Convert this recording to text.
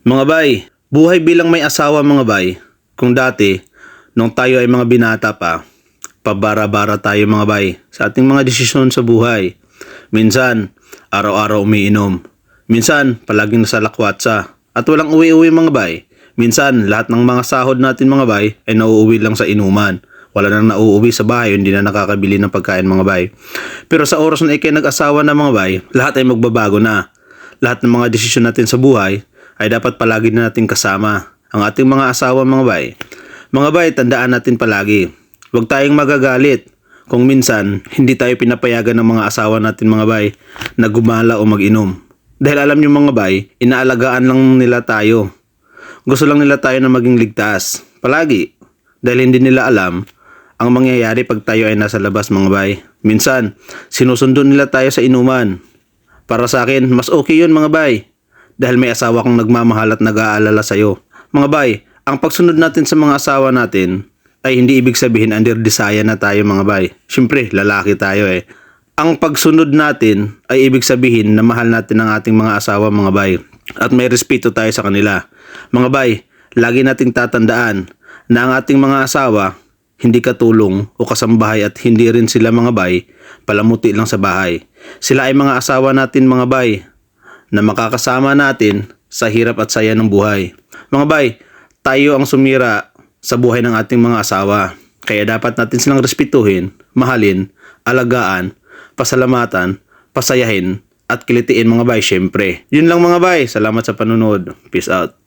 Mga bay, buhay bilang may asawa mga bay. Kung dati, nung tayo ay mga binata pa, pabara-bara tayo mga bay sa ating mga desisyon sa buhay. Minsan, araw-araw umiinom. Minsan, palaging nasa lakwatsa. At walang uwi-uwi mga bay. Minsan, lahat ng mga sahod natin mga bay ay nauuwi lang sa inuman. Wala nang nauuwi sa bahay, hindi na nakakabili ng pagkain mga bay. Pero sa oras na ikay nag-asawa na mga bay, lahat ay magbabago na. Lahat ng mga desisyon natin sa buhay ay dapat palagi na natin kasama ang ating mga asawa mga bay. Mga bay, tandaan natin palagi, huwag tayong magagalit kung minsan hindi tayo pinapayagan ng mga asawa natin mga bay na gumala o mag-inom. Dahil alam nyo mga bay, inaalagaan lang nila tayo. Gusto lang nila tayo na maging ligtas. Palagi. Dahil hindi nila alam ang mangyayari pag tayo ay nasa labas mga bay. Minsan, sinusundo nila tayo sa inuman. Para sa akin, mas okay yun mga bay. Dahil may asawa kang nagmamahal at nag-aalala sa'yo. Mga bay, ang pagsunod natin sa mga asawa natin ay hindi ibig sabihin under desire na tayo mga bay. Siyempre, lalaki tayo eh. Ang pagsunod natin ay ibig sabihin na mahal natin ang ating mga asawa mga bay. At may respeto tayo sa kanila. Mga bay, lagi nating tatandaan na ang ating mga asawa hindi katulong o kasambahay at hindi rin sila mga bay palamuti lang sa bahay. Sila ay mga asawa natin mga bay na makakasama natin sa hirap at saya ng buhay. Mga bay, tayo ang sumira sa buhay ng ating mga asawa. Kaya dapat natin silang respetuhin, mahalin, alagaan, pasalamatan, pasayahin, at kilitiin mga bay syempre. Yun lang mga bay. Salamat sa panunod. Peace out.